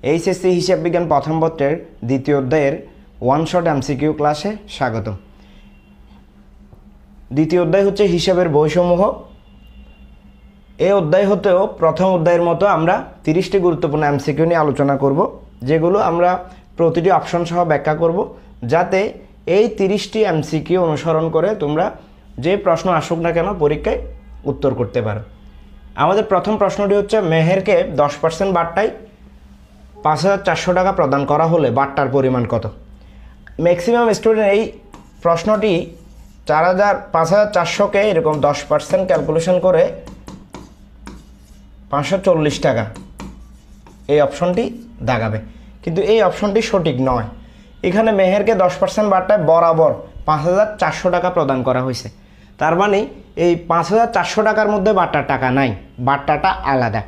HSC হিসাব বিজ্ঞান প্রথম পত্রের দ্বিতীয় অধ্যায়ের ওয়ান শট এমসিকিউ ক্লাসে স্বাগত। দ্বিতীয় অধ্যায় হচ্ছে হিসাবের বইসমূহ। এই অধ্যায় হতেও প্রথম অধ্যায়ের মতো আমরা 30টি গুরুত্বপূর্ণ এমসিকিউ নিয়ে আলোচনা করব, যেগুলো আমরা প্রতিটি অপশন সহ ব্যাখ্যা করব, যাতে এই 30টি এমসিকিউ অনুসরণ করে তোমরা যে প্রশ্ন আসুক না কেন পরীক্ষায় উত্তর করতে পারো। আমাদের প্রথম প্রশ্নটি হচ্ছে, মেহেরকে 10% বাট্টায় 5,400 টাকা প্রদান করা হলে বাট্টার পরিমাণ কত? ম্যাক্সিমাম স্টুডেন্ট এই প্রশ্নটি 5,400কে এরকম 10% ক্যালকুলেশন করে 540 টাকা এই অপশনটি দাগাবে, কিন্তু এই অপশনটি সঠিক নয়। এখানে মেহেরকে 10% বাট্টায় বরাবর 5,400 টাকা প্রদান করা হয়েছে। তার মানে এই 5,400 টাকার মধ্যে বাট্টার টাকা নাই, বাট্টাটা আলাদা।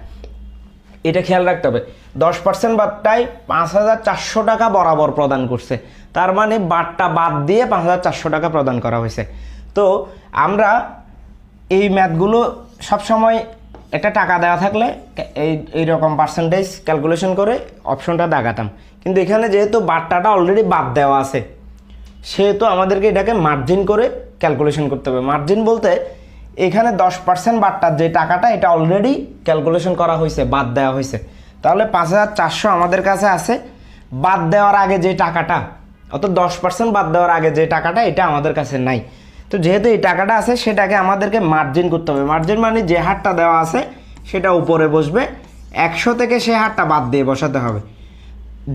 এটা খেয়াল রাখতে হবে। 10% বাট্টায় 5,400 টাকা বরাবর প্রদান করছে, তার মানে বাট্টা বাদ দিয়ে 5,400 টাকা প্রদান করা হয়েছে। তো আমরা এই ম্যাথগুলো সবসময় একটা টাকা দেওয়া থাকলে এইরকম পার্সেন্টেজ ক্যালকুলেশন করে অপশনটা দাগাতাম, কিন্তু এখানে যেহেতু বাট্টাটা অলরেডি বাদ দেওয়া আছে, সেহেতু আমাদেরকে এটাকে মার্জিন করে ক্যালকুলেশন করতে হবে। মার্জিন বলতে এখানে 10% বাট্টার যে টাকাটা এটা অলরেডি ক্যালকুলেশন করা হয়েছে, বাদ দেওয়া হয়েছে। তাহলে 5,400 আমাদের কাছে আছে, বাদ দেওয়ার আগে যে টাকাটা, অর্থাৎ 10% বাদ দেওয়ার আগে যে টাকাটা, এটা আমাদের কাছে নাই। তো যেহেতু এই টাকাটা আছে, সেটাকে আমাদেরকে মার্জিন করতে হবে। মার্জিন মানে যে হারটা দেওয়া আছে সেটা উপরে বসবে, 100 থেকে সে হারটা বাদ দিয়ে বসাতে হবে।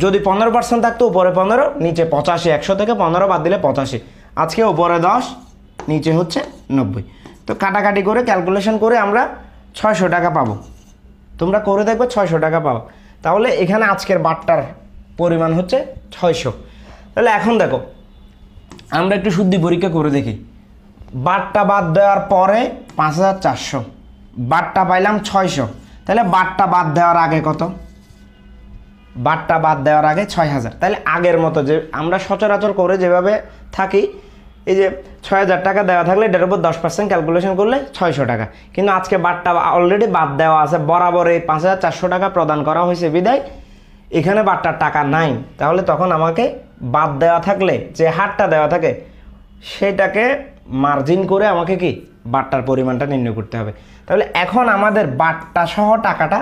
যদি 15% থাকতো উপরে 15, নিচে 85, 100 থেকে 15 বাদ দিলে 85। আজকে উপরে 10, নিচে হচ্ছে 90। তো কাটাকাটি করে ক্যালকুলেশন করে আমরা 600 টাকা পাবো। তোমরা করে দেখবে 600 টাকা পাবো। তাহলে এখানে আজকের বাট্টার পরিমাণ হচ্ছে 600। তাহলে এখন দেখো, আমরা একটু শুদ্ধি পরীক্ষা করে দেখি। বাট্টা বাদ দেওয়ার পরে 5,400, বাট্টা পাইলাম 600। তাহলে বাট্টা বাদ দেওয়ার আগে কত? বাট্টা বাদ দেওয়ার আগে 6,000। তাহলে আগের মতো যে আমরা সচরাচর করে যেভাবে থাকি, এই যে 6,000 টাকা দেওয়া থাকলে এটার উপর 10% ক্যালকুলেশন করলে 600 টাকা। কিন্তু আজকে বাট্টা অলরেডি বাদ দেওয়া আছে, বরাবর এই 5,400 টাকা প্রদান করা হয়েছে বিদায় এখানে বাট্টার টাকা নাই। তাহলে তখন আমাকে বাদ দেওয়া থাকলে যে হারটা দেওয়া থাকে সেটাকে মার্জিন করে আমাকে কি বাট্টার পরিমাণটা নির্ণয় করতে হবে। তাহলে এখন আমাদের বাট্টা সহ টাকাটা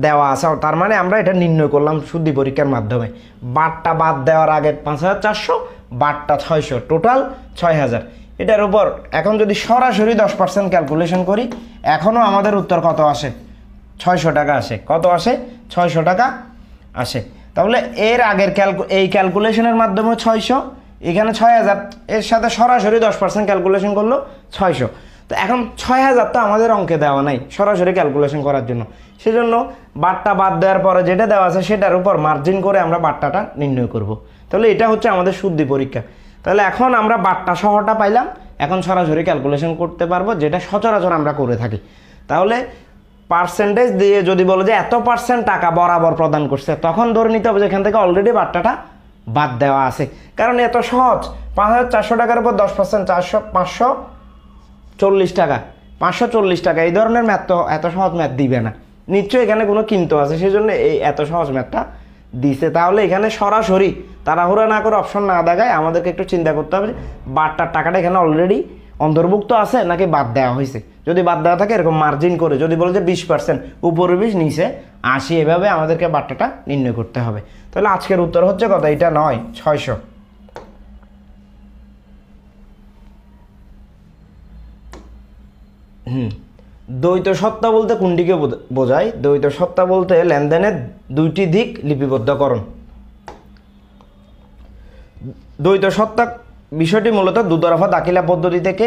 দেওয়া আছে, তার মানে আমরা এটা নির্ণয় করলাম শুদ্ধি পরীক্ষার মাধ্যমে। বাট্টা বাদ দেওয়ার আগে 5,400, বাট্টা 600, টোটাল 6,000। এটার উপর এখন যদি সরাসরি 10% ক্যালকুলেশন করি, এখনও আমাদের উত্তর কত আসে? 600 টাকা আসে। কত আসে? 600 টাকা আসে। তাহলে এর আগের এই ক্যালকুলেশনের মাধ্যমে 600, এখানে 6,000, এর সাথে সরাসরি 10% ক্যালকুলেশন করলো 600। তো এখন 6,000 তো আমাদের অঙ্কে দেওয়া নাই সরাসরি ক্যালকুলেশন করার জন্য, সেজন্য বাট্টা বাদ দেওয়ার পরে যেটা দেওয়া আছে সেটার উপর মার্জিন করে আমরা বাট্টাটা নির্ণয় করব। তাহলে এটা হচ্ছে আমাদের শুদ্ধি পরীক্ষা। তাহলে এখন আমরা বাট্টা সহটা পাইলাম, এখন সরাসরি ক্যালকুলেশন করতে পারবো, যেটা সচরাচর আমরা করে থাকি। তাহলে পার্সেন্টেজ দিয়ে যদি বলো যে এত % টাকা বরাবর প্রদান করছে, তখন ধরে নিতে হবে যেখান থেকে অলরেডি বাট্টাটা বাদ দেওয়া আছে। কারণ এত সহজ, 5,400 টাকার উপর 10%, 540 টাকা, 540 টাকা, এই ধরনের ম্যাথ তো এত সহজ ম্যাথ দিবে না, নিশ্চয়ই এখানে কোনো কিন্তু আছে, সেই জন্য এই এত সহজ ম্যাথটা দিছে। তাহলে এখানে সরাসরি তাড়াহুড়া না করে অপশন না দেখায় আমাদেরকে একটু চিন্তা করতে হবে বাট্টার টাকাটা এখানে অলরেডি অন্তর্ভুক্ত আছে নাকি বাদ দেওয়া হয়েছে। যদি বাদ দেওয়া থাকে এরকম মার্জিন করে, যদি বলে যে 20%, উপরে 20, নিচে 80, এভাবে আমাদেরকে বাট্টাটা নির্ণয় করতে হবে। তাহলে আজকের উত্তর হচ্ছে কত? এটা নয়, 600। দ্বৈত সত্তা বলতে কোনটিকে বোঝায়? দ্বৈত সত্তা বলতে লেনদেনের দুইটি দিক লিপিবদ্ধকরণ। দ্বৈত সত্তা বিষয়টি মূলত দুতরফা দাখিলা পদ্ধতি থেকে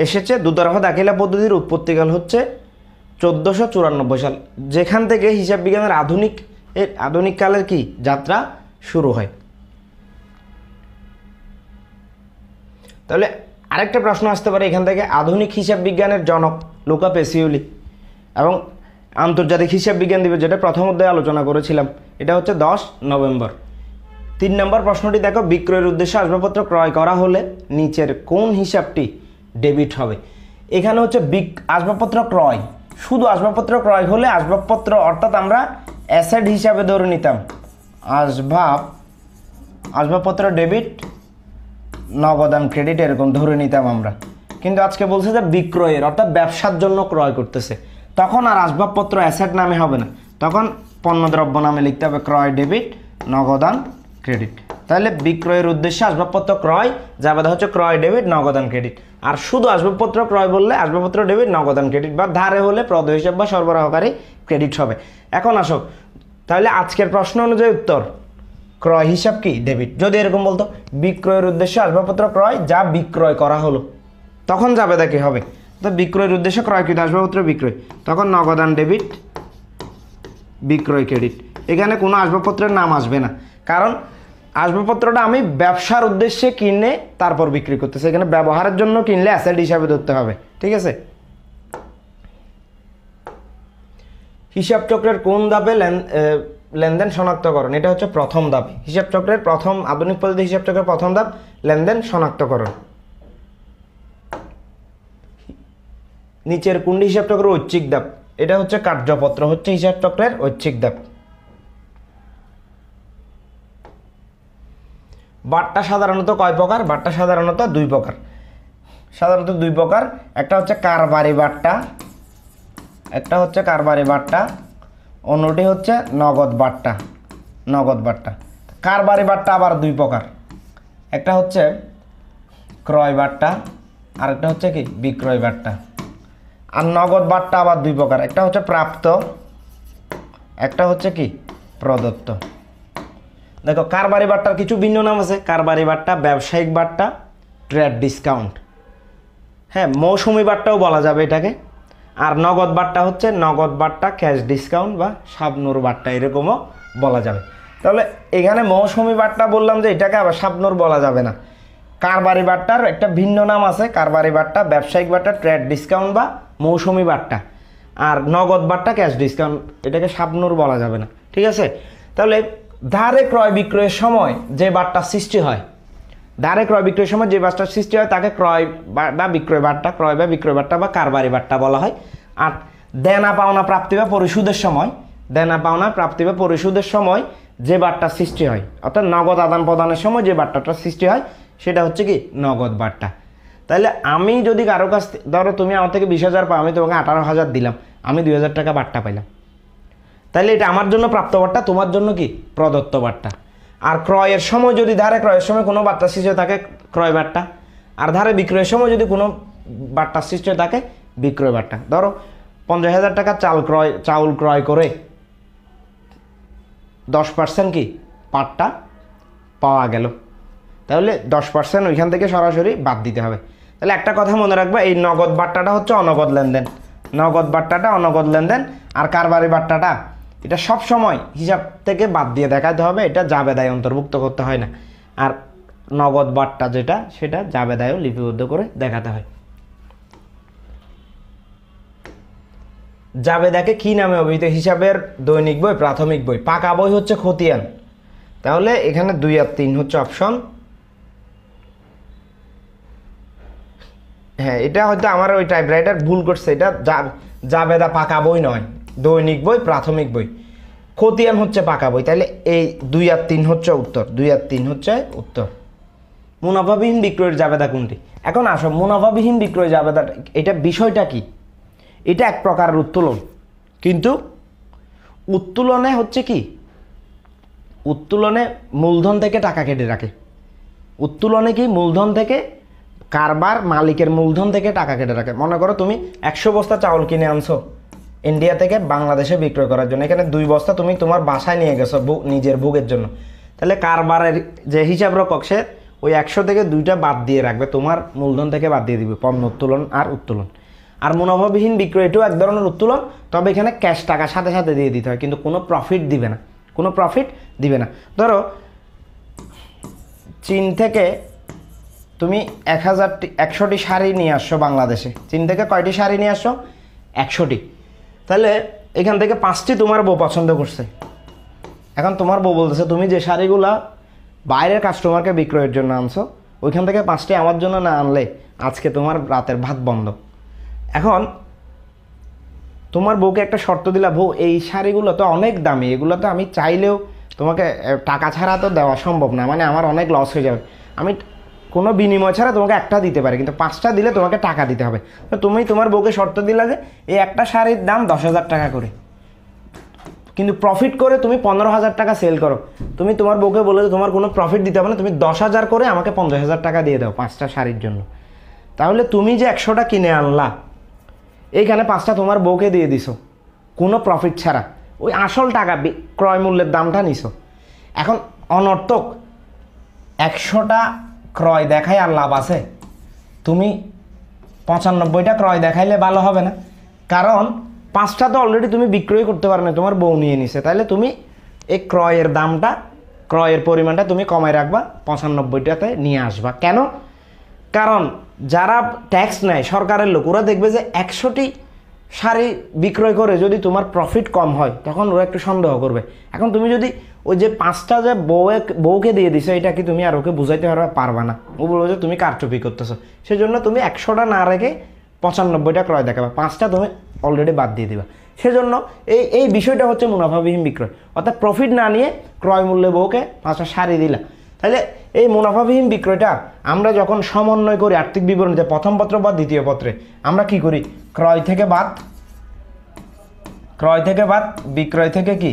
এসেছে। দুতরফা দাখিলা পদ্ধতির উৎপত্তিকাল হচ্ছে 1494 সাল, যেখান থেকে হিসাব বিজ্ঞানের আধুনিক কালের কি যাত্রা শুরু হয়। তাহলে আরেকটা প্রশ্ন আসতে পারে এখান থেকে, আধুনিক হিসাব বিজ্ঞানের জনক লুকা পেসিওলি এবং আন্তর্জাতিক হিসাব বিজ্ঞান দিবস, যেটা প্রথম অধ্যায়ে আলোচনা করেছিলাম, এটা হচ্ছে 10 নভেম্বর। 3 নম্বর প্রশ্নটি দেখো, বিক্রয়ের উদ্দেশ্যে আসবাবপত্র ক্রয় করা হলে নিচের কোন হিসাবটি ডেবিট হবে? এখানে হচ্ছে আসবাবপত্র ক্রয়, শুধু আসবাবপত্র ক্রয় হলে আসবাবপত্র অর্থাৎ আমরা অ্যাসেট হিসাবে ধরে নিতাম আসবাবপত্র ডেবিট, নগদান ক্রেডিট এরকম ধরে নিতাম আমরা। কিন্তু আজকে বলছে যে বিক্রয়ের অর্থাৎ ব্যবসার জন্য ক্রয় করতেছে, তখন আর আসবাবপত্র অ্যাসেট নামে হবে না, তখন পণ্যদ্রব্য নামে লিখতে হবে ক্রয় ডেবিট, নগদান ক্রেডিট। তাহলে বিক্রয়ের উদ্দেশ্যে আসবাবপত্র ক্রয় জাবেদা হচ্ছে ক্রয় ডেবিট, নগদান ক্রেডিট। আর শুধু আসবাবপত্র ক্রয় বললে আসবাবপত্র ডেবিট, নগদান ক্রেডিট, বা ধারে হলে প্রদেয় হিসাব বা সরবরাহকারী ক্রেডিট হবে। এখন আসো, তাহলে আজকের প্রশ্ন অনুযায়ী উত্তর ক্রয় হিসাব কি ডেবিট। যদি এরকম বলতো বিক্রয়ের উদ্দেশ্যে আসবাবপত্র ক্রয় যা বিক্রয় করা হলো, তখন জাবেদা কি হবে? তো বিক্রয়ের উদ্দেশ্যে ক্রয়কৃত আসবাবপত্র বিক্রয়, তখন নগদান ডেবিট, বিক্রয় ক্রেডিট। এখানে কোনো আসবাবপত্রের নাম আসবে না, কারণ আসবাবপত্রটা আমি ব্যবসার উদ্দেশ্যে কিনে তারপর বিক্রি করতেছি। এখানে ব্যবহারের জন্য কিনলে অ্যাসেট হিসাবে ধরতে হবে, ঠিক আছে? হিসাব চক্রের কোন ধাপে লেনদেন শনাক্তকরণ? এটা হচ্ছে প্রথম ধাপ। হিসাব চক্রের প্রথম, আধুনিক পদ্ধতি হিসাব চক্রের প্রথম ধাপ লেনদেন শনাক্তকরণ। নিচের কোনটি হিসাব চক্রের ঐচ্ছিক ধাপ? এটা হচ্ছে কার্যপত্র, হচ্ছে হিসাব চক্রের ঐচ্ছিক ধাপ। বাট্টা সাধারণত কয় প্রকার? বাট্টা সাধারণত দুই প্রকার। সাধারণত দুই প্রকার, একটা হচ্ছে কারবারি বাট্টা, একটা হচ্ছে কারবারি বাট্টা, অন্যটি হচ্ছে নগদ বাট্টা। নগদ বাট্টা, কারবারি বাট্টা আবার দুই প্রকার, একটা হচ্ছে ক্রয় বাট্টা, আর একটা হচ্ছে কি বিক্রয় বাট্টা। আর নগদ বাট্টা আবার দুই প্রকার, একটা হচ্ছে প্রাপ্ত, একটা হচ্ছে কি প্রদত্ত। দেখো, কারবারি বাট্টার কিছু ভিন্ন নাম আছে। কারবারি বাট্টা, ব্যবসায়িক বাট্টা, ট্রেড ডিসকাউন্ট, হ্যাঁ মৌসুমি বাট্টাও বলা যাবে এটাকে। আর নগদ বাট্টা হচ্ছে নগদ বাট্টা, ক্যাশ ডিসকাউন্ট বা শাবনূর বাট্টা এরকমও বলা যাবে। তাহলে এখানে মৌসুমি বাট্টা বললাম যে এটাকে আবার শাবনূর বলা যাবে না। কারবারি বাট্টার একটা ভিন্ন নাম আছে, কারবারি বাট্টা, ব্যবসায়িক বাট্টা, ট্রেড ডিসকাউন্ট বা মৌসুমি বাট্টা। আর নগদ বাট্টা, ক্যাশ ডিসকাউন্ট, এটাকে শাবনূর বলা যাবে না, ঠিক আছে? তাহলে ধারে ক্রয় বিক্রয়ের সময় যে বাট্টা সৃষ্টি হয়, ধারে ক্রয় বিক্রয়ের সময় যে বাট্টার সৃষ্টি হয় তাকে ক্রয় বা বিক্রয় বাট্টা, ক্রয় বা বিক্রয় বাট্টা বা কারবারি বাট্টা বলা হয়। আর দেনা পাওনা প্রাপ্তি বা পরিশোধের সময়, দেনা পাওনা প্রাপ্তি বা পরিশোধের সময় যে বাট্টা সৃষ্টি হয়, অর্থাৎ নগদ আদান প্রদানের সময় যে বাট্টাটা সৃষ্টি হয় সেটা হচ্ছে কি নগদ বাট্টা। তাহলে আমি যদি কারো কাছ থেকে, ধরো তুমি আমার থেকে 20,000 পাও, আমি তোমাকে 18,000 দিলাম, আমি 2,000 টাকা বাট্টা পাইলাম, তাহলে এটা আমার জন্য প্রাপ্ত বাট্টা, তোমার জন্য কি প্রদত্ত বাট্টা। আর ক্রয়ের সময় যদি ধারে ক্রয়ের সময় কোনো বাট্টা সৃষ্টি হয় তাকে ক্রয় বাট্টা, আর ধারে বিক্রয়ের সময় যদি কোনো বাট্টা সৃষ্টি হয় তাকে বিক্রয় বাট্টা। ধরো 50,000 টাকা চাউল ক্রয় করে 10% কি পাট্টা পাওয়া গেল, তাহলে 10% ওইখান থেকে সরাসরি বাদ দিতে হবে। তাহলে একটা কথা মনে রাখবে, এই নগদ বাট্টাটা হচ্ছে অনগদ লেনদেন, নগদ বাট্টাটা অনগদ লেনদেন। আর কারবারি বাট্টাটা এটা সব সময় হিসাব থেকে বাদ দিয়ে দেখাতে হবে, এটা জাবেদায় অন্তর্ভুক্ত করতে হয় না। আর নগদ বাট্টা যেটা, সেটা জাবেদায়ও লিপিবদ্ধ করে দেখাতে হয়। জাবেদাকে কি নামে অভিহিত? হিসাবের দৈনিক বই, প্রাথমিক বই। পাকা বই হচ্ছে খতিয়ান। তাহলে এখানে 2 আর 3 হচ্ছে অপশন। হ্যাঁ, এটা হয়তো আমার ওই টাইপরাইটার ভুল করছে, এটা জাবেদা পাকা বই নয়, দৈনিক বই, প্রাথমিক বই। খতিয়ান হচ্ছে পাকা বই। তাহলে এই 2 আর 3 হচ্ছে উত্তর, 2 আর 3 হচ্ছে উত্তর। মুনাফাবিহীন বিক্রয়ের জাবেদা কোনটি? এখন আসো, মুনাফাবিহীন বিক্রয় জাবেদা এটা বিষয়টা কি? এটা এক প্রকারের উত্তোলন, কিন্তু উত্তোলনে হচ্ছে কি, উত্তোলনে মূলধন থেকে টাকা কেটে রাখে। উত্তোলনে কি মূলধন থেকে, কারবার মালিকের মূলধন থেকে টাকা কেটে রাখে। মনে করো তুমি 100 বস্তা চাউল কিনে আনছো ইন্ডিয়া থেকে বাংলাদেশে বিক্রয় করার জন্য, এখানে 2 বস্তা তুমি তোমার বাসায় নিয়ে গেছো নিজের ভোগের জন্য। তাহলে কারবারের যে হিসাব রক্ষক সে ওই 100 থেকে 2টা বাদ দিয়ে রাখবে, তোমার মূলধন থেকে বাদ দিয়ে দিবে, পণ্য উত্তোলন আর উত্তোলন। আর মুনাফাবিহীন বিক্রয় এটাও এক ধরনের উত্তোলন, তবে এখানে ক্যাশ টাকা সাথে সাথে দিয়ে দিতে হয়, কিন্তু কোনো প্রফিট দিবে না, কোনো প্রফিট দিবে না। ধরো চীন থেকে তুমি 100টি শাড়ি নিয়ে আসছো বাংলাদেশে, চীন থেকে কয়টি শাড়ি নিয়ে আসছো? 100টি। তাহলে এখান থেকে 5টি তোমার বউ পছন্দ করছে। এখন তোমার বউ বলতেছে তুমি যে শাড়িগুলা বাইরের কাস্টমারকে বিক্রয়ের জন্য আনছো, ওইখান থেকে 5টি আমার জন্য না আনলে আজকে তোমার রাতের ভাত বন্ধ। এখন তোমার বউকে একটা শর্ত দিলা, বউ এই শাড়িগুলো তো অনেক দামি, এগুলো তো আমি চাইলেও তোমাকে টাকা ছাড়া তো দেওয়া সম্ভব না, মানে আমার অনেক লস হয়ে যাবে, আমি কোনো বিনিময় ছাড়া তোমাকে একটা দিতে পারি, কিন্তু 5টা দিলে তোমাকে টাকা দিতে হবে। তো তুমি তোমার বউকে শর্ত দিলা যে এই একটা শাড়ির দাম 10,000 টাকা করে, কিন্তু প্রফিট করে তুমি 15,000 টাকা সেল করো। তুমি তোমার বউকে বলে তোমার কোনো প্রফিট দিতে হবে না, তুমি 10,000 করে আমাকে 50,000 টাকা দিয়ে দাও 5টা শাড়ির জন্য। তাহলে তুমি যে 100টা কিনে আনলা, এইখানে 5টা তোমার বউকে দিয়ে দিছো কোনো প্রফিট ছাড়া, ওই আসল টাকা ক্রয় মূল্যের দামটা নিছো। এখন অনর্থক 100টা ক্রয় দেখাই আর লাভ আছে? তুমি 95টা ক্রয় দেখাইলে ভালো হবে না? কারণ 5টা তো অলরেডি তুমি বিক্রয় করতে পারো না, তোমার বউ নিয়ে নিছে। তাহলে তুমি এই ক্রয়ের দামটা, ক্রয়ের পরিমাণটা তুমি কমায় রাখবা, 95টাতে নিয়ে আসবা। কেন? কারণ যারা ট্যাক্স নেয় সরকারের লোক, ওরা দেখবে যে 100টি শাড়ি বিক্রয় করে যদি তোমার প্রফিট কম হয়, তখন ওরা একটু সন্দেহ করবে। এখন তুমি যদি ওই যে 5টা যে বউকে দিয়ে দিছো, এটা কি তুমি আর ওকে বুঝাইতে পারবা না, ও বলবো যে তুমি কারচুপি করতেছো। সেজন্য তুমি 100টা না রেখে 95টা ক্রয় দেখাবা, 5টা তুমি অলরেডি বাদ দিয়ে দিবা। সেজন্য এই বিষয়টা হচ্ছে মুনাফাবিহীন বিক্রয়, অর্থাৎ প্রফিট না নিয়ে ক্রয় মূল্যে বউকে 5টা শাড়ি দিলা। তাহলে এই মুনাফাবিহীন বিক্রয়টা আমরা যখন সমন্বয় করি আর্থিক বিবরণীতে, প্রথম পত্র বা দ্বিতীয় পত্রে, আমরা কি করি? ক্রয় থেকে বাদ, বিক্রয় থেকে কি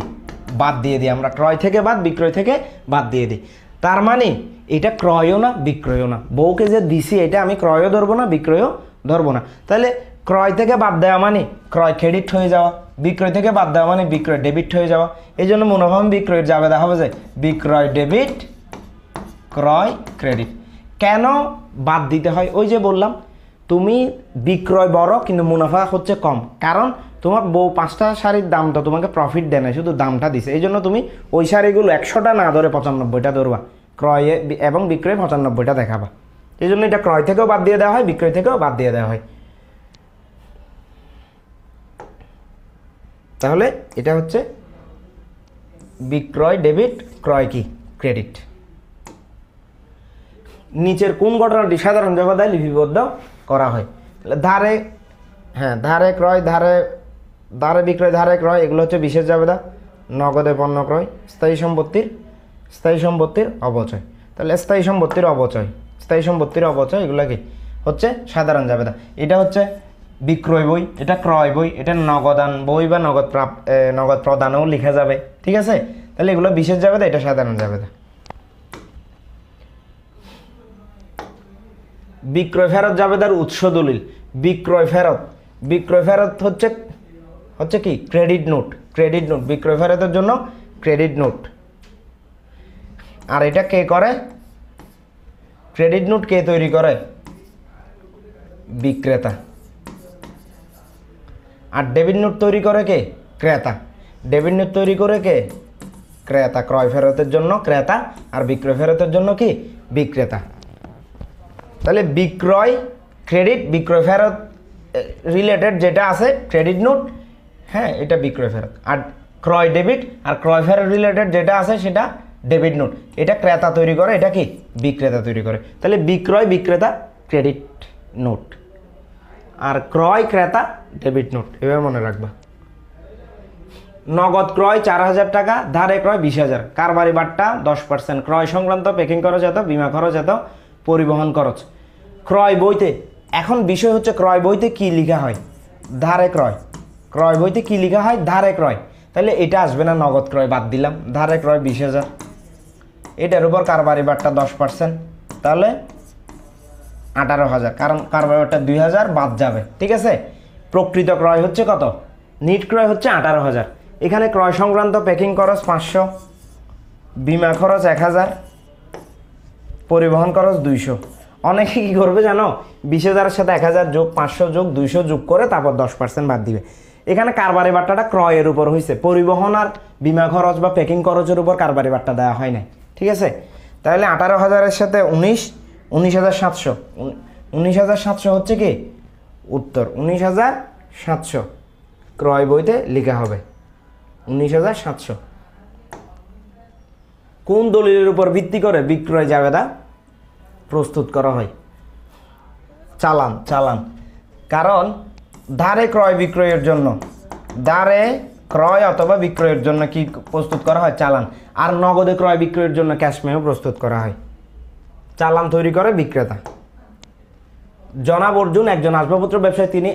বাদ দিয়ে দিই। আমরা ক্রয় থেকে বাদ, বিক্রয় থেকে বাদ দিয়ে দিই। তার মানে এটা ক্রয়ও না বিক্রয়ও না, বউকে যে দিছি এটা আমি ক্রয়ও ধরবো না, বিক্রয়ও ধরবো না। তাহলে ক্রয় থেকে বাদ দেওয়া মানে ক্রয় ক্রেডিট হয়ে যাওয়া, বিক্রয় থেকে বাদ দেওয়া মানে বিক্রয় ডেবিট হয়ে যাওয়া। এই জন্য মুনাফাবিহীন বিক্রয়ের জাবেদা হবে যে বিক্রয় ডেবিট, ক্রয় ক্রেডিট। কেন বাদ দিতে হয়? ওই যে বললাম, তুমি বিক্রয় বড় কিন্তু মুনাফা হচ্ছে কম, কারণ তোমার বউ 5টা শাড়ির দাম তো তোমাকে প্রফিট দেয় না, শুধু দামটা দিছে। এই জন্য তুমি ওই শাড়িগুলো 100টা না ধরে 95টা ধরবা, ক্রয়ে এবং বিক্রয়ে 95টা দেখাবা। এই জন্য এটা ক্রয় থেকেও বাদ দিয়ে দেওয়া হয়, বিক্রয় থেকেও বাদ দিয়ে দেওয়া হয়। তাহলে এটা হচ্ছে বিক্রয় ডেবিট, ক্রয় কি ক্রেডিট। নিচের কোন ঘটনাটি সাধারণ জবাদায় লিপিবদ্ধ করা হয়? ধারে, হ্যাঁ, ধারে ক্রয়, ধারে বিক্রয়, ধারে ক্রয়, এগুলো হচ্ছে বিশেষ জাবেদা। নগদে পণ্য ক্রয়, স্থায়ী সম্পত্তির অবচয়। তাহলে স্থায়ী সম্পত্তির অবচয় এগুলো কি হচ্ছে সাধারণ জাবেদা। এটা হচ্ছে বিক্রয় বই, এটা ক্রয় বই, এটা নগদান বই বা নগদ প্রদানও লিখা যাবে, ঠিক আছে? তাহলে এগুলো বিশেষ জাবেদা, এটা সাধারণ জাবেদা। বিক্রয় ফেরত জাবেদার উৎস দলিল। বিক্রয় ফেরত হচ্ছে কি ক্রেডিট নোট। বিক্রয় ফেরতের জন্য ক্রেডিট নোট। আর এটা কে করে? ক্রেডিট নোট কে তৈরি করে? বিক্রেতা। আর ডেবিট নোট তৈরি করে কে? ক্রেতা। ডেবিট নোট তৈরি করে কে? ক্রেতা। ক্রয় ফেরতের জন্য ক্রেতা, আর বিক্রয় ফেরতের জন্য কি বিক্রেতা। তাহলে বিক্রয় ক্রেডিট, বিক্রয় ফেরত রিলেটেড যেটা আছে ক্রেডিট নোট, হ্যাঁ, এটা বিক্রয় ফেরত। আর ক্রয় ডেবিট আর ক্রয় ফেরত রিলেটেড যেটা আছে সেটা ডেবিট নোট, এটা ক্রেতা তৈরি করে, এটা কি বিক্রেতা তৈরি করে। তাহলে বিক্রয় বিক্রেতা ক্রেডিট নোট, আর ক্রয় ক্রেতা ডেবিট নোট, এভাবে মনে রাখবা। নগদ ক্রয় 4,000 টাকা, ধারে ক্রয় 20,000, কারবারি বাট্টা 10%, ক্রয় সংক্রান্ত প্যাকিং খরচ এত, বিমা খরচ এত, পরিবহন খরচ। ক্রয় বইতে, এখন বিষয় হচ্ছে ক্রয় বইতে কি লেখা হয়? ধারে ক্রয়। ক্রয় বইতে কি লেখা হয়? ধারে ক্রয়। তাহলে এটা আসবে না, নগদ ক্রয় বাদ দিলাম, ধারে ক্রয় 20,000, এটার উপর কারবারি বাট্টা 10%, তাহলে 18,000, কারণ কারবারি বাট্টা 2,000 বাদ যাবে, ঠিক আছে? প্রকৃত ক্রয় হচ্ছে কত? নিট ক্রয় হচ্ছে 18,000। এখানে ক্রয় সংক্রান্ত প্যাকিং খরচ 500, বিমা খরচ 1,000, পরিবহন খরচ 200। অনেকে কী করবে জানো? 20,000-এর সাথে 1,000 যোগ 500 যোগ 200 যোগ করে তারপর 10% বাদ দিবে। এখানে কারবারি বাট্টাটা ক্রয়ের উপর হয়েছে, পরিবহন আর বিমা খরচ বা প্যাকিং খরচের উপর কারবারি বাট্টা দেওয়া হয় না, ঠিক আছে? তাহলে 18,000-এর সাথে 19,700, 19,700 হচ্ছে কি উত্তর। 19,700 ক্রয় বইতে লেখা হবে 19,700। কোন দলিলের উপর ভিত্তি করে বিক্রয় জাবেদা প্রস্তুত করা হয়? চালান। কারণ ধারে ক্রয় বিক্রয়ের জন্য দ্বারে ক্রয় অথবা বিক্রয়ের জন্য কি প্রস্তুত করা হয়? চালান। আর নগদে ক্রয় বিক্রয়ের জন্য ক্যাশ মেমো প্রস্তুত করা হয়। চালান তৈরি করে বিক্রেতা। জনাব অর্জুন একজন আসবাবপত্র ব্যবসায়ী, তিনি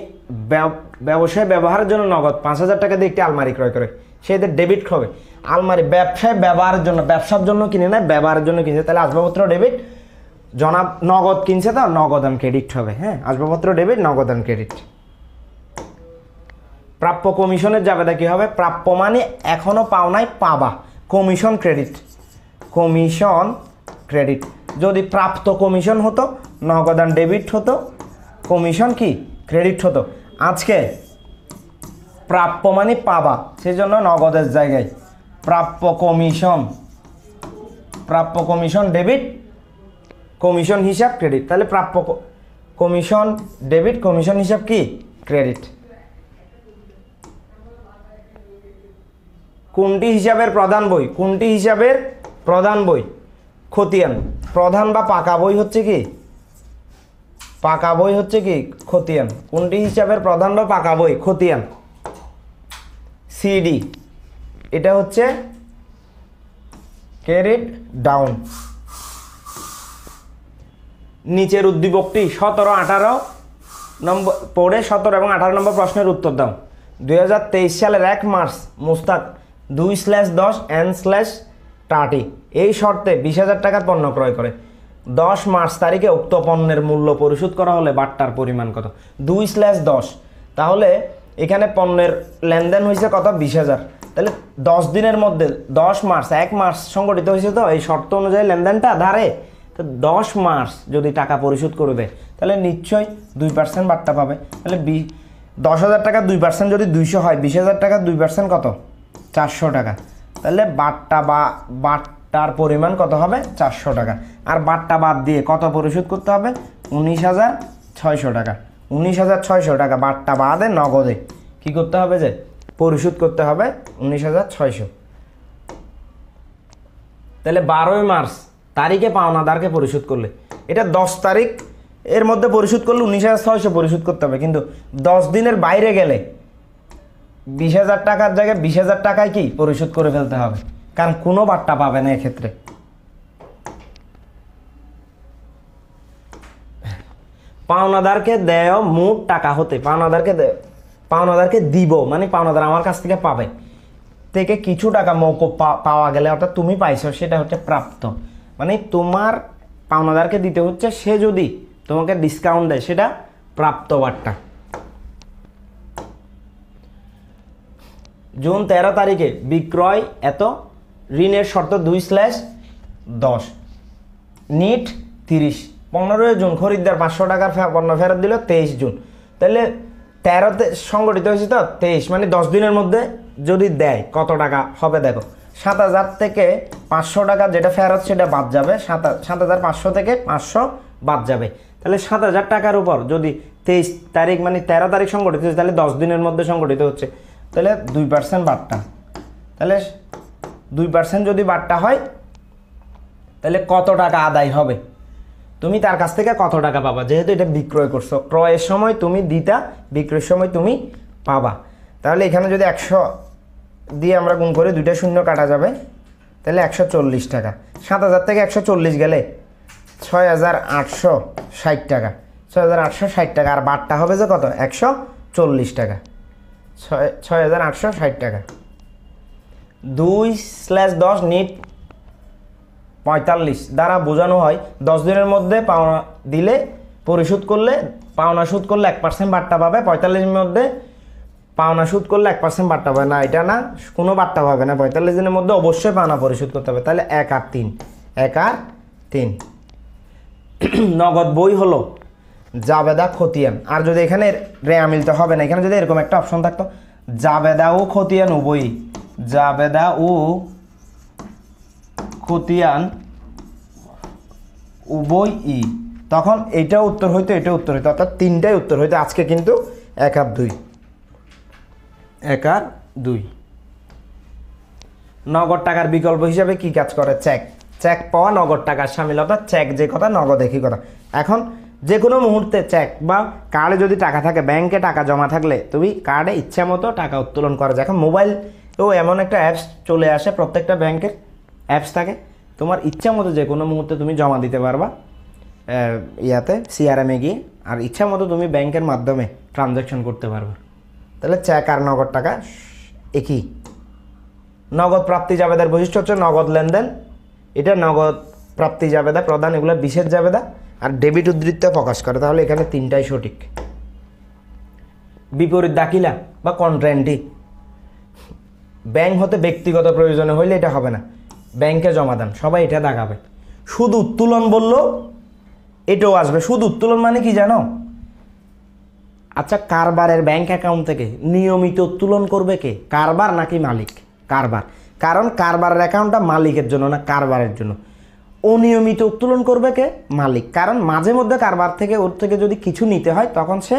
ব্যবসায় ব্যবহারের জন্য নগদ 5,000 টাকা দিয়ে একটি আলমারি ক্রয় করে। সেদের ডেবিট হবে। আলমারি ব্যবসায় ব্যবহারের জন্য, ব্যবসার জন্য কিনে নেয়, ব্যবহারের জন্য কিনছে, তাহলে আসবাবপত্র ডেবিট। জনাব নগদ কিনছে, তো নগদান ক্রেডিট হবে। হ্যাঁ, আসবাবপত্র ডেবিট, নগদান ক্রেডিট। প্রাপ্য কমিশনের জাবেদা কি হবে? প্রাপ্য মানে এখনো পাও নাই, পাবা, কমিশন ক্রেডিট, কমিশন ক্রেডিট। যদি প্রাপ্ত কমিশন হতো নগদান ডেবিট হতো, কমিশন কি ক্রেডিট হতো। আজকে প্রাপ্য মানে পাবা, সেজন্য নগদের জায়গায় প্রাপ্য কমিশন, প্রাপ্য কমিশন ডেবিট, কমিশন হিসাব ক্রেডিট। তাহলে প্রাপ্য কমিশন ডেবিট, কমিশন হিসাব কি ক্রেডিট। কোনটি হিসাবের প্রধান বই? কোনটি হিসাবের প্রধান বই? খতিয়ান। প্রধান বা পাকা বই হচ্ছে কি? পাকা বই হচ্ছে কি খতিয়ান। কোনটি হিসাবের প্রধান বা পাকা বই? খতিয়ান। সিডি, এটা হচ্ছে ক্রেডিট ডাউন। নিচের উদ্দীপকটি 17-18 নম্বর পড়ে 17 এবং 18 নম্বর প্রশ্নের উত্তর দাও। 2023 সালের 1 মার্চ মুস্তাক 2/10 N/30 এই শর্তে 20,000 টাকার পণ্য ক্রয় করে। 10 মার্চ তারিখে উক্ত পণ্যের মূল্য পরিশোধ করা হলে বাট্টার পরিমাণ কত? 2/10। তাহলে এখানে পণ্যের লেনদেন হয়েছে কত? 20,000। তাহলে 10 দিনের মধ্যে 10 মার্চ 1 মার্চ সংগঠিত হয়েছে, তো এই শর্ত অনুযায়ী লেনদেনটা ধারে, তো 10 মার্চ যদি টাকা পরিশোধ করে দেয় তাহলে নিশ্চয়ই 2% বাট্টা পাবে। তাহলে 10,000 টাকা 2% যদি 200 হয়, 20,000 টাকা 2% কত? 400 টাকা। তাহলে বাট্টা বা বাট্টার পরিমাণ কত হবে? 400 টাকা। আর বাট্টা বাদ দিয়ে কত পরিশোধ করতে হবে? 19,600 টাকা। 19,600 টাকা বাট্টা বাদে নগদে কি করতে হবে? যে পরিশোধ করতে হবে 19,600। তাহলে 12 মার্চ তারিখে পাওনাদারকে পরিশোধ করলে, এটা 10 তারিখ এর মধ্যে পরিশোধ করলে 19,600 পরিশোধ করতে হবে। কিন্তু 10 দিনের বাইরে গেলে 20,000 টাকার জায়গায় 20,000 টাকায় কি পরিশোধ করে ফেলতে হবে, কারণ কোনো বাট্টা পাবে না এক্ষেত্রে। পাওনাদারকে দেয় মোট টাকা হতে, পাওনাদারকে দিব মানে পাওনাদার আমার কাছ থেকে পাবে, থেকে কিছু টাকা মৌকুব পাওয়া গেলে, অর্থাৎ তুমি পাইছো, সেটা হচ্ছে প্রাপ্ত। মানে তোমার পাওনাদারকে দিতে হচ্ছে, সে যদি তোমাকে ডিসকাউন্ট দেয় সেটা প্রাপ্ত বাট্টা। জুন 13 তারিখে বিক্রয় এত, ঋণের শর্ত 2/10, নিট 30। 15 জুন খরিদ্দার 500 টাকার পণ্য ফেরত দিল 23 জুন। তাহলে 13তে সংগঠিত হয়েছে, তো 23 মানে 10 দিনের মধ্যে যদি দেয় কত টাকা হবে দেখো। 7,000 থেকে 500 টাকা যেটা ফেরত সেটা বাদ যাবে, 7,500 থেকে 500 বাদ যাবে। তাহলে 7,000 টাকার উপর যদি 23 তারিখ মানে 13 তারিখ সংগঠিত হচ্ছে, তাহলে 10 দিনের মধ্যে সংগঠিত হচ্ছে, তাহলে 2% বাট্টা। তাহলে 2% যদি বাট্টা হয় তাহলে কত টাকা আদায় হবে? তুমি তার কাছ থেকে কত টাকা পাবা? যেহেতু এটা বিক্রয় করছো, ক্রয়ের সময় তুমি দিতা, বিক্রয়ের সময় তুমি পাবা। তাহলে এখানে যদি 100 দিয়ে আমরা গুণ করে 2টা শূন্য কাটা যাবে, তাহলে 140 টাকা। 7,000 থেকে 140 গেলে 6,860 টাকা, 6,860 টাকা। আর বাট্টা হবে যে কত? 140 টাকা, 6,860 টাকা। 2/10 নিট 45 দ্বারা বোঝানো হয় 10 দিনের মধ্যে পাওনা দিলে পরিশোধ করলে, পাওনা সুদ করলে 1% বাট্টা পাবে। 45 মধ্যে পাওনা সুদ করলে 1% বাট্টা পাবে না, এটা না, কোনো বাট্টা পাবে না। 45 দিনের মধ্যে অবশ্যই পাওনা পরিশোধ করতে হবে। তাহলে 1 আর 3, 1 আর 3। নগদ বই হলো জাবেদা খতিয়ান। আর যদি এখানে রেয়া মিলতে হবে না, এখানে যদি এরকম একটা অপশন থাকতো জাবেদা ও খতিয়ান উভয়ই, জাবেদা ও খতিয়ান উভয়ই, তখন এইটা উত্তর হইতো, এটা উত্তর হইতো, অর্থাৎ 3টাই উত্তর হইতো। আজকে কিন্তু 1 আর 2, 1 আর 2। নগদ টাকার বিকল্প হিসাবে কি কাজ করে? চেক। চেক পাওয়া নগদ টাকার সামিল, অর্থাৎ চেক যে কথা নগদ একই কথা। এখন যে কোনো মুহূর্তে চেক বা কার্ডে যদি টাকা থাকে, ব্যাংকে টাকা জমা থাকলে তুমি কার্ডে ইচ্ছা মতো টাকা উত্তোলন করা যায়। এখন মোবাইলেও এমন একটা অ্যাপস চলে আসে, প্রত্যেকটা ব্যাংকের অ্যাপস থাকে, তোমার ইচ্ছা মতো যে কোনো মুহূর্তে তুমি জমা দিতে পারবা সিআরএমে গিয়ে, আর ইচ্ছা মতো তুমি ব্যাংকের মাধ্যমে ট্রানজ্যাকশন করতে পারবা। তাহলে চেক আর নগদ টাকা একই। নগদ প্রাপ্তি জাবেদার বৈশিষ্ট্য হচ্ছে নগদ লেনদেন, এটা নগদ প্রাপ্তি জাবেদা প্রদান, এগুলো বিশেষ জাবেদা, আর ডেবিট উদ্ধৃত্ত প্রকাশ করে। তাহলে এখানে তিনটাই সঠিক। বিপরীত দাখিলা বা কন্ট্রান্টি, ব্যাংক হতে ব্যক্তিগত প্রয়োজনে হইলে এটা হবে না, ব্যাংকে জমা দান, সবাই এটা দাগাবে। শুধু উত্তোলন বললো এটাও আসবে। শুধু উত্তোলন মানে কি জানো? আচ্ছা, কারবারের ব্যাংক অ্যাকাউন্ট থেকে নিয়মিত উত্তোলন করবে কে, কারবার নাকি মালিক? কারবার, কারণ কারবারের অ্যাকাউন্টটা মালিকের জন্য না, কারবারের জন্য। অনিয়মিত উত্তোলন করবে কে? মালিক, কারণ মাঝে মধ্যে কারবার থেকে ওর থেকে যদি কিছু নিতে হয় তখন সে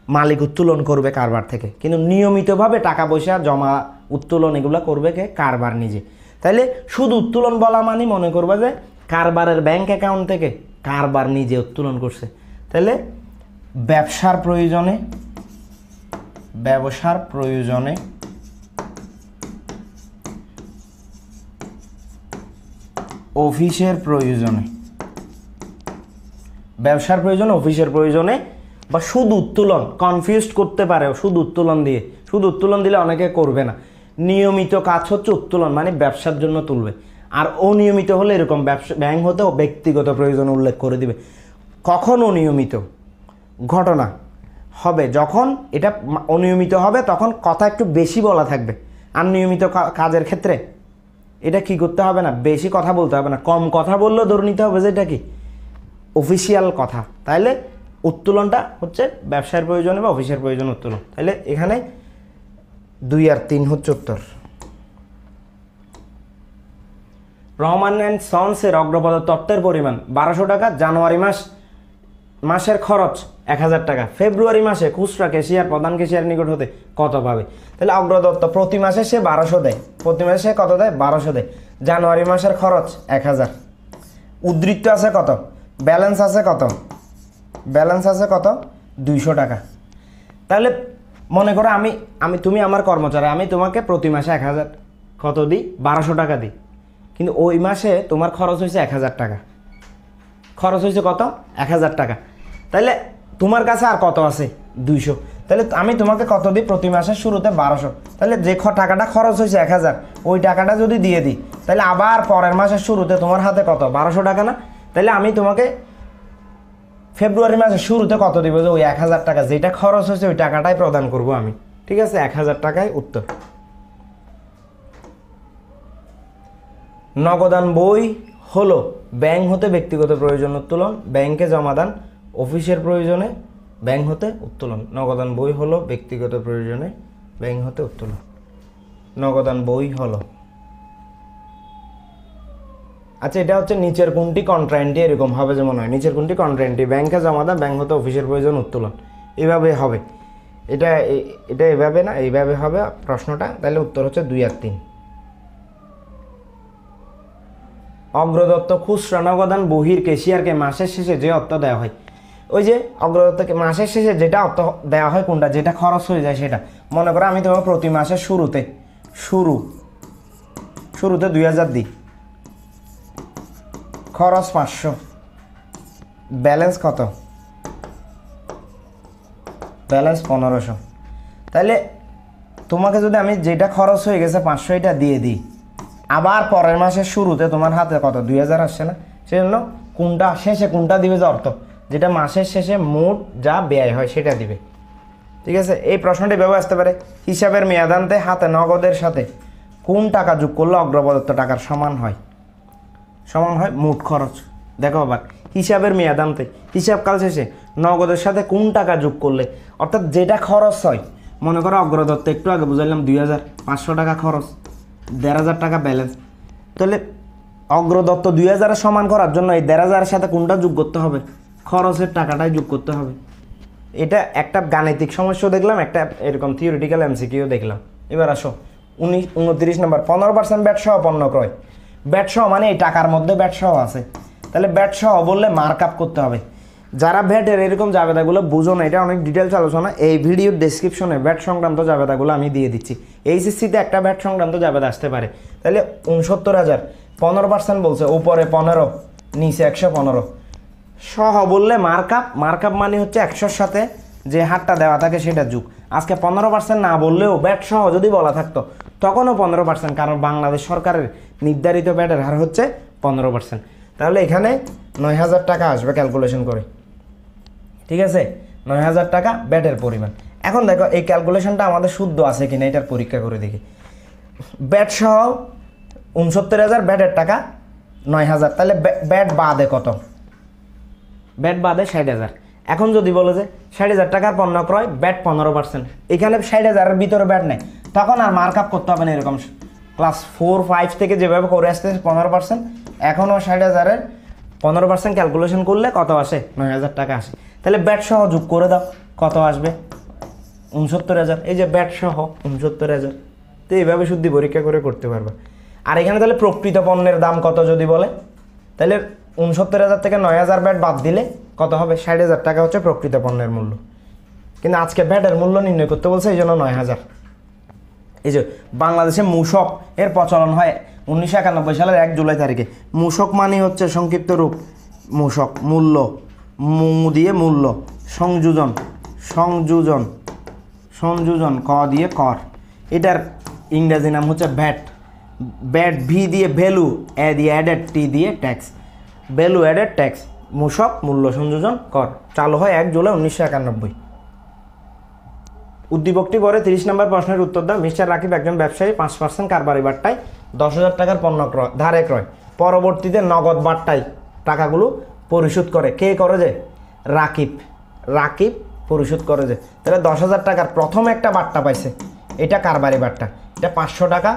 মালিক উত্তোলন করবে কারবার থেকে, কিন্তু নিয়মিতভাবে টাকা পয়সা জমা উত্তোলন এগুলো করবে কে? কারবার নিজে। তাইলে শুধু উত্তোলন বলা মানে মনে করবে যে কারবারের ব্যাংক অ্যাকাউন্ট থেকে কারবার নিজে উত্তোলন করছে। তাহলে ব্যবসার প্রয়োজনে অফিসের প্রয়োজনে, ব্যবসার প্রয়োজনে অফিসের প্রয়োজনে, বা শুধু উত্তোলন, কনফিউজড করতে পারে শুধু উত্তোলন দিয়ে। শুধু উত্তোলন দিলে অনেকে করবে না। নিয়মিত কাজ হচ্ছে উত্তোলন মানে ব্যবসার জন্য তুলবে, আর অনিয়মিত হলে এরকম ব্যাংক হতেও ব্যক্তিগত প্রয়োজন উল্লেখ করে দিবে। কখন অনিয়মিত ঘটনা হবে? যখন এটা অনিয়মিত হবে তখন কথা একটু বেশি বলা থাকবে। আর নিয়মিত কাজের ক্ষেত্রে এটা কি করতে হবে না, বেশি কথা বলতে হবে না, কম কথা বললেও ধরে নিতে হবে যে এটা কি অফিসিয়াল কথা। তাইলে উত্তোলনটা হচ্ছে ব্যবসার প্রয়োজনে বা অফিসের প্রয়োজনে উত্তোলন। তাহলে এখানে 2 আর 3 হচ্ছে উত্তর। রহমান অ্যান্ড সন্সের অগ্রপদ তত্ত্বের পরিমাণ 1200 টাকা, জানুয়ারি মাসের খরচ 1000 টাকা, ফেব্রুয়ারি মাসে খুচরা ক্যাশিয়ার প্রধান ক্যাশিয়ার নিকট হতে কত পাবে? তাহলে অগ্রদত্ত প্রতি মাসে সে 1200 দেয়, প্রতি মাসে সে কত দেয়? 1200 দেয়। জানুয়ারি মাসের খরচ 1000, উদ্ধৃত্ত আছে কত? ব্যালেন্স আছে কত? ব্যালেন্স আছে কত? 200 টাকা। তাহলে মনে করো তুমি আমার কর্মচারী, আমি তোমাকে প্রতি মাসে 1000 কত দিই? 1200 টাকা দিই, কিন্তু ওই মাসে তোমার খরচ হয়েছে 1000 টাকা। খরচ হয়েছে কত? 1000 টাকা। তাহলে তোমার কাছে আর কত আছে? 200। তাহলে আমি তোমাকে কত দিই? প্রতি মাসের শুরুতে 1200। তাহলে যে টাকাটা খরচ হয়েছে 1000, ওই টাকাটা যদি দিয়ে দিই, তাহলে আবার পরের মাসের শুরুতে তোমার হাতে কত? 1200 টাকা না? তাহলে আমি তোমাকে ফেব্রুয়ারি মাসের শুরুতে কত দিব? যে ওই 1000 টাকা যেটা খরচ হয়েছে ওই টাকাটাই প্রদান করব আমি। ঠিক আছে, 1000 টাকায় উত্তর। নগদান বই হলো ব্যাংক হতে ব্যক্তিগত প্রয়োজন উত্তোলন, ব্যাংকে জমাদান, অফিসের প্রয়োজনে ব্যাংক হতে উত্তোলন। নগদান বই হলো ব্যক্তিগত প্রয়োজনে ব্যাংক হতে উত্তোলন। নগদান বই হলো। আচ্ছা, এটা হচ্ছে নিচের কোনটি কন্ট্রান্টি? এরকম হবে যে মনে হয় নিচের কোনটি কন্ট্রান্টি? ব্যাংকে জমাদান, ব্যাংক হতে অফিসের প্রয়োজন উত্তোলন, এভাবে হবে। এটা এভাবে না, এইভাবে হবে প্রশ্নটা। তাহলে উত্তর হচ্ছে 2 আর 3। অগ্রদত্ত খুচরা নগদান বহির ক্যাশিয়ারকে মাসের শেষে যে অর্থ দেওয়া হয়, ওই যে অগ্রদত্তকে মাসের শেষে যেটা অর্থ দেওয়া হয় কোনটা? যেটা খরচ হয়ে যায় সেটা। মনে করো আমি তোমার প্রতি মাসের শুরুতে 2000 দিই, খরচ 500, ব্যালেন্স কত? ব্যালেন্স 1500। তাহলে তোমাকে যদি আমি যেটা খরচ হয়ে গেছে 500 এটা দিয়ে দিই, আবার পরের মাসের শুরুতে তোমার হাতে কত? 2000 আসছে না? সেজন্য কোনটা শেষে কোনটা দিবে? যে অর্থ যেটা মাসের শেষে মোট যা ব্যয় হয় সেটা দিবে। ঠিক আছে, এই প্রশ্নটি এভাবে আসতে পারে। হিসাবের মেয়াদান্তে হাতে নগদের সাথে কোন টাকা যোগ করলে অগ্রপ্রদত্ত টাকার সমান হয়? সমান হয় মোট খরচ। দেখো আবার, হিসাবের মেয়াদান্তে হিসাবকাল শেষে নগদের সাথে কোন টাকা যোগ করলে, অর্থাৎ যেটা খরচ হয়, মনে করো অগ্রদত্ত একটু আগে বুঝাইলাম 2000, 500 টাকা খরচ, 1500 টাকা ব্যালেন্স। তাহলে অগ্রদত্ত 2000 সমান করার জন্য এই 1500 সাথে কোনটা যোগ করতে হবে? খরচের টাকাটাই যোগ করতে হবে। এটা একটা গাণিতিক সমস্যা দেখলাম, একটা এরকম থিওরিটিক্যাল এমসিকিউ দেখলাম। এবার আসো 29 নম্বর, 15% ব্যাট সহ পণ্য ক্রয়। ব্যাট সহ মানে এই টাকার মধ্যে ব্যাট সহ আছে, তাহলে ব্যাট সহ বললে মার্ক আপ করতে হবে। যারা ভ্যাটের এরকম জাবেদাগুলো বুঝো না, এটা অনেক ডিটেলস আলোচনা, এই ভিডিওর ডেসক্রিপশনে ভ্যাট সংক্রান্ত জাবেদাগুলো আমি দিয়ে দিচ্ছি। এইচএসসিতে একটা ভ্যাট সংক্রান্ত জাবেদা আসতে পারে। তাহলে 69,000, 15% বলছে, উপরে 15, নিচে 115 সহ বললে মার্কআপ মানে হচ্ছে 100-র সাথে যে হারটা দেওয়া থাকে সেটা যুগ। আজকে 15% না বললেও ব্যাট সহ যদি বলা থাকতো তখনও 15%, কারণ বাংলাদেশ সরকারের নির্ধারিত ব্যাটের হার হচ্ছে 15%। তাহলে এখানে 9,000 টাকা আসবে ক্যালকুলেশন করে, ঠিক আছে? 9,000 টাকা ব্যাটের পরিমাণ। এখন দেখো এই ক্যালকুলেশনটা আমাদের শুদ্ধ আছে কিনা এটার পরীক্ষা করে দেখি। ব্যাট সহ 69,000, ব্যাটের টাকা 9,000, তাহলে ব্যাট বাদে কত? ব্যাট বাদে 60,000। এখন যদি বলে যে 60,000 টাকার পণ্য ক্রয়, ব্যাট 15%, এখানে 60,000-এর ভিতরে ব্যাট নেই, তখন আর মার্কআপ করতে হবে না। এরকম ক্লাস 4-5 থেকে যেভাবে করে আসতেছে 15%, এখনও 60,000-এর 15% ক্যালকুলেশন করলে কত আসে? 9,000 টাকা আসে। তাহলে ব্যাট সহ যোগ করে দাও, কত আসবে? 69,000। এই যে ব্যাট সহ 69,000, তো এইভাবে শুদ্ধি পরীক্ষা করে করতে পারবে। আর এখানে তাহলে প্রকৃত পণ্যের দাম কত যদি বলে, তাহলে 69,000 থেকে 9,000 ব্যাট বাদ দিলে কত হবে? 60,000 টাকা হচ্ছে প্রকৃত পণ্যের মূল্য। কিন্তু আজকে ব্যাটের মূল্য নির্ণয় করতে বলছে, এই জন্য 9,000। এই যে বাংলাদেশে মূসক এর প্রচলন হয় 1991 সালের 1 জুলাই তারিখে। মূসক মানে হচ্ছে সংক্ষিপ্ত রূপ মূসক, মূল্য, মু দিয়ে মূল্য, সংযোজন ক দিয়ে কর, এটার ইংরেজি নাম হচ্ছে ভ্যাট। ব্যাট, ভি দিয়ে ভ্যালু, এ দিয়ে অ্যাডেড, টি দিয়ে ট্যাক্স, ভ্যালু অ্যাডেড ট্যাক্স, মূসক, মূল্য সংযোজন কর, চালু হয় 1 জুলাই 1991। উদ্দীপকটি পরে 30 নম্বর প্রশ্নের উত্তর দাও। মিস্টার রাকিব একজন ব্যবসায়ী, 5% কারবারি বাট্টায় 10,000 টাকার পণ্য ধারে ক্রয়, পরবর্তীতে নগদ বাট্টায় টাকাগুলো পরিশোধ করে। কে করে? যে রাকিব পরিশোধ করে। যে তাহলে 10,000 টাকার প্রথম একটা বাট্টা পাইছে, এটা কারবারি বাট্টা, এটা 500 টাকা।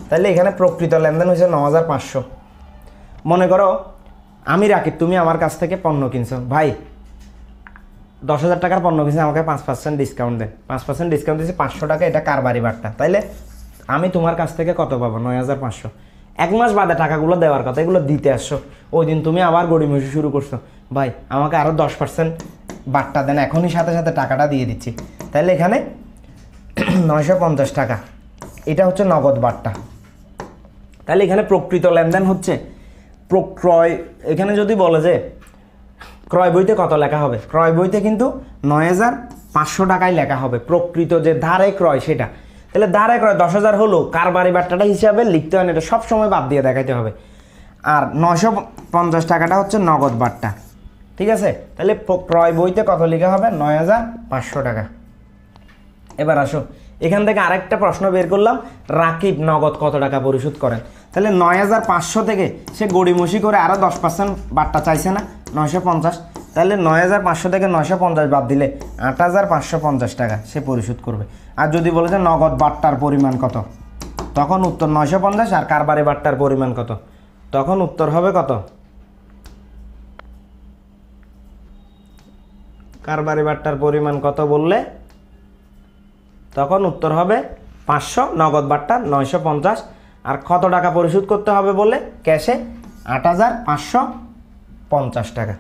তাহলে এখানে প্রকৃত লেনদেন হয়েছে 9,500। মনে করো আমি রাকিব, তুমি আমার কাছ থেকে পণ্য কিনছো, ভাই 10,000 টাকার পণ্য কিনছে, আমাকে 5% ডিসকাউন্ট দেন। 5% ডিসকাউন্ট দিয়েছে 500 টাকা, এটা কারবারি বাট্টা। তাইলে আমি তোমার কাছ থেকে কত পাবো? 9,500। 1 মাস বাদে টাকাগুলো দেওয়ার কথা, এগুলো দিতে আসছো, ওই দিন তুমি আবার গড়িমসি শুরু করছো, ভাই আমাকে আরও 10% বাট্টা দেন, এখনই সাথে সাথে টাকাটা দিয়ে দিচ্ছি। তাহলে এখানে 950 টাকা, এটা হচ্ছে নগদ বাট্টা। তাহলে এখানে প্রকৃত লেনদেন হচ্ছে ক্রয়। এখানে যদি বলে যে ক্রয় বইতে কত লেখা হবে, ক্রয় বইতে কিন্তু 9,500 টাকায় লেখা হবে, প্রকৃত যে ধারে ক্রয় সেটা। তাহলে ধারে ক্রয় 10,000 হলো, কারবারি বাট্টাটা হিসাবে লিখতে হয় না, এটা সবসময় বাদ দিয়ে দেখাইতে হবে। আর 950 টাকাটা হচ্ছে নগদ বাট্টা, ঠিক আছে? তাহলে ক্রয় বইতে কত লেখা হবে? 9,500 টাকা। এবার আসো, এখান থেকে আরেকটা প্রশ্ন বের করলাম, রাকিব নগদ কত টাকা পরিশোধ করেন। তাহলে 9,500 থেকে সে গড়িমসি করে আরও 10% বাট্টা চাইছে না, 950। তাহলে 9,500 থেকে 950 বাদ দিলে 8,550 টাকা সে পরিশোধ করবে। আর যদি বলে যে নগদ বাট্টার পরিমাণ কত, তখন উত্তর 950। আর কারবারি বাট্টার পরিমাণ কত, তখন উত্তর হবে কত? কারবারি বাট্টার পরিমাণ কত বললে তখন উত্তর হবে 500, নগদ বাট্টার 950। আর কত টাকা পরিশোধ করতে হবে বলে ক্যাশে 8,550 টাকা।